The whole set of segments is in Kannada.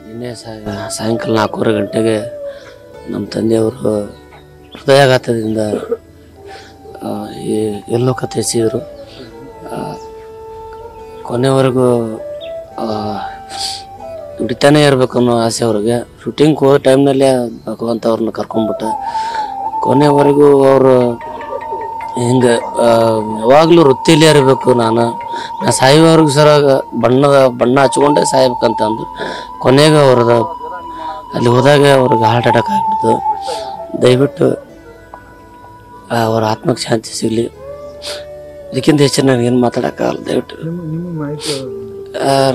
ನಿನ್ನೆ ಸಾಯಂಕಾಲ 4:30 ಗಂಟೆಗೆ ನಮ್ಮ ತಂದೆಯವರು ಹೃದಯಾಘಾತದಿಂದ ಎಲ್ಲೋ ಕಥೆಸಿದರು. ಕೊನೆವರೆಗೂ ದುಡಿತಾನೆ ಇರಬೇಕು ಅನ್ನೋ ಆಸೆ ಅವ್ರಿಗೆ. ಶೂಟಿಂಗ್ ಹೋದ ಟೈಮ್ನಲ್ಲೇ ಭಗವಂತ ಅವ್ರನ್ನ ಕರ್ಕೊಂಡ್ಬಿಟ್ಟ. ಕೊನೆವರೆಗೂ ಅವರು ಹಿಂಗೆ ಯಾವಾಗಲೂ ವೃತ್ತಿಲೇ ಇರಬೇಕು. ನಾನು ಸಾಯುವವರೆಗೂ ಸರ ಬಣ್ಣ ಹಚ್ಕೊಂಡೆ ಸಾಯ್ಬೇಕಂತ ಅಂದ್ರು. ಕೊನೆಗೆ ಅವ್ರದ ಅಲ್ಲಿ ಹೋದಾಗ ಅವ್ರಿಗೆ ಹಾರ್ಟ್ ಅಟ್ಯಾಕ್ ಆಗಿಬಿಡ್ತು. ದಯವಿಟ್ಟು ಅವ್ರ ಆತ್ಮಕ್ಕೆ ಶಾಂತಿ ಸಿಗಲಿ. ಇದಕ್ಕಿಂತ ಹೆಚ್ಚು ನನಗೇನು ಮಾತಾಡೋಕ್ಕಾಗಲ್ಲ. ದಯವಿಟ್ಟು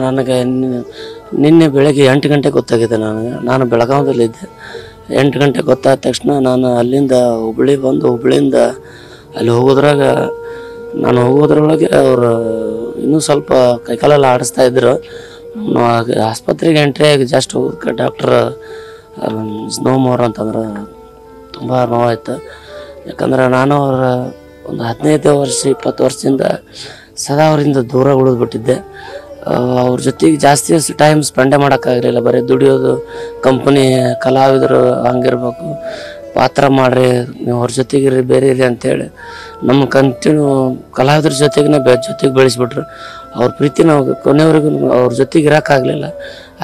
ನನಗೆ ನಿನ್ನೆ ಬೆಳಗ್ಗೆ 8 ಗಂಟೆಗೆ ಗೊತ್ತಾಗಿದೆ. ನಾನು ಬೆಳಗಾವದಲ್ಲಿದ್ದೆ. 8 ಗಂಟೆಗೆ ಗೊತ್ತಾದ ತಕ್ಷಣ ನಾನು ಅಲ್ಲಿಂದ ಹುಬ್ಳಿಯಿಂದ ಅಲ್ಲಿ ಹೋಗೋದ್ರೊಳಗೆ ಅವರು ಇನ್ನೂ ಸ್ವಲ್ಪ ಕೈಕಾಲೆಲ್ಲ ಆಡಿಸ್ತಾ ಇದ್ರು. ಆಸ್ಪತ್ರೆಗೆ ಎಂಟ್ರಿ ಆಗಿ ಜಸ್ಟ್ ಹೋಗೋದಕ್ಕೆ ಡಾಕ್ಟ್ರ್ ನೋವು ಮೋರ್ ಅಂತಂದ್ರೆ ತುಂಬ ನೋವಾಯ್ತು. ಯಾಕಂದ್ರೆ ನಾನು ಅವರ ಒಂದು 15 ವರ್ಷ 20 ವರ್ಷದಿಂದ ಸದಾ ಅವರಿಂದ ದೂರ ಉಳಿದ್ಬಿಟ್ಟಿದ್ದೆ. ಅವ್ರ ಜೊತೆಗೆ ಜಾಸ್ತಿ ಟೈಮ್ ಸ್ಪೆಂಡೇ ಮಾಡೋಕ್ಕಾಗಲಿಲ್ಲ. ಬರೀ ದುಡಿಯೋದು, ಕಂಪನಿ ಕಲಾವಿದರು ಹಂಗಿರ್ಬೇಕು, ಪಾತ್ರ ಮಾಡ್ರಿ, ನೀವು ಅವ್ರ ಜೊತೆಗಿರಿ, ಬೇರೆ ಇರಿ ಅಂತೇಳಿ ನಮ್ಮ ಕಂಟಿನ್ಯೂ ಕಲಾವಿದ್ರ ಜೊತೆಗೆ ಬೆಳೆಸ್ಬಿಟ್ರು. ಅವ್ರ ಪ್ರೀತಿ ನಾವು ಕೊನೆವರೆಗೂ ಅವ್ರ ಜೊತೆಗೆ ಇರೋಕ್ಕಾಗಲಿಲ್ಲ.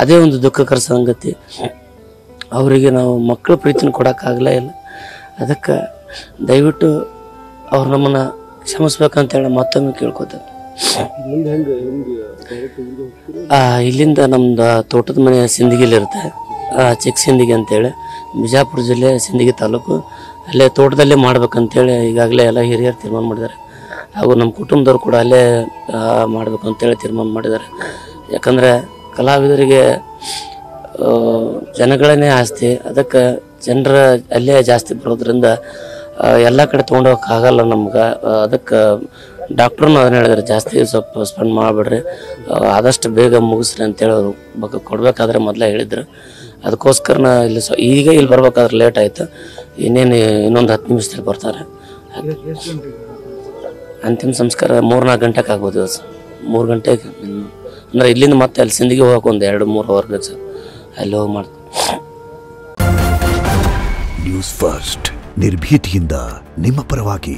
ಅದೇ ಒಂದು ದುಃಖಕರ ಸಂಗತಿ. ಅವರಿಗೆ ನಾವು ಮಕ್ಕಳ ಪ್ರೀತಿನ ಕೊಡೋಕ್ಕಾಗಲೇ ಇಲ್ಲ. ಅದಕ್ಕೆ ದಯವಿಟ್ಟು ಅವ್ರು ನಮ್ಮನ್ನು ಕ್ಷಮಿಸ್ಬೇಕಂತೇಳಿ ಮತ್ತೊಮ್ಮೆ ಕೇಳ್ಕೊತೇವೆ. ಇಲ್ಲಿಂದ ನಮ್ದು ತೋಟದ ಮನೆ ಸಿಂದಗಿಲಿರುತ್ತೆ, ಚಿಕ್ಕ ಸಿಂದಗಿ ಅಂತೇಳಿ, ಬಿಜಾಪುರ ಜಿಲ್ಲೆ ಸಿಂದಗಿ ತಾಲೂಕು. ಅಲ್ಲೇ ತೋಟದಲ್ಲೇ ಮಾಡ್ಬೇಕಂತೇಳಿ ಈಗಾಗಲೇ ಎಲ್ಲ ಹಿರಿಯರು ತೀರ್ಮಾನ ಮಾಡಿದ್ದಾರೆ. ಹಾಗೂ ನಮ್ಮ ಕುಟುಂಬದವ್ರು ಕೂಡ ಅಲ್ಲೇ ಮಾಡಬೇಕು ಅಂತೇಳಿ ತೀರ್ಮಾನ ಮಾಡಿದ್ದಾರೆ. ಯಾಕಂದರೆ ಕಲಾವಿದರಿಗೆ ಜನಗಳನ್ನೇ ಆಸ್ತಿ. ಅದಕ್ಕೆ ಜನರ ಅಲ್ಲೇ ಜಾಸ್ತಿ ಬರೋದ್ರಿಂದ ಎಲ್ಲ ಕಡೆ ತೊಗೊಂಡೋಗಕ್ಕಾಗಲ್ಲ ನಮ್ಗೆ. ಅದಕ್ಕೆ ಡಾಕ್ಟ್ರೂ ಅದನ್ನ ಹೇಳಿದ್ರೆ ಜಾಸ್ತಿ ಸ್ವಲ್ಪ ಸ್ಪೆಂಡ್ ಮಾಡಿಬಿಡ್ರಿ, ಆದಷ್ಟು ಬೇಗ ಮುಗಿಸ್ರಿ ಅಂತೇಳಿ ಅವರು ಕೊಡಬೇಕಾದ್ರೆ ಮೊದಲೇ ಹೇಳಿದ್ರು. ಅದಕ್ಕೋಸ್ಕರ ಇಲ್ಲಿ ಈಗ ಇಲ್ಲಿ ಬರ್ಬೇಕಾದ್ರೆ ಲೇಟ್ ಆಯಿತು. ಇನ್ನೊಂದು 10 ನಿಮಿಷದಲ್ಲಿ ಬರ್ತಾರೆ. ಅಂತಿಮ ಸಂಸ್ಕಾರ 3-4 ಗಂಟೆಗೆ ಆಗ್ಬೋದು ಸರ್. 3 ಗಂಟೆಗೆ ಅಂದರೆ ಇಲ್ಲಿಂದ ಮತ್ತೆ ಅಲ್ಲಿ ಸಿಂದಗಿ ಹೋಗಕ್ಕೆ ಒಂದು 2-3 ಅವರ್ ಬೇಕು ಸರ್. ಅಲ್ಲಿ ಹೋಗಿ ಮಾಡ್ತೀವಿ. ನ್ಯೂಸ್ ಫಸ್ಟ್, ನಿರ್ಭೀತಿಯಿಂದ ನಿಮ್ಮ ಪರವಾಗಿ.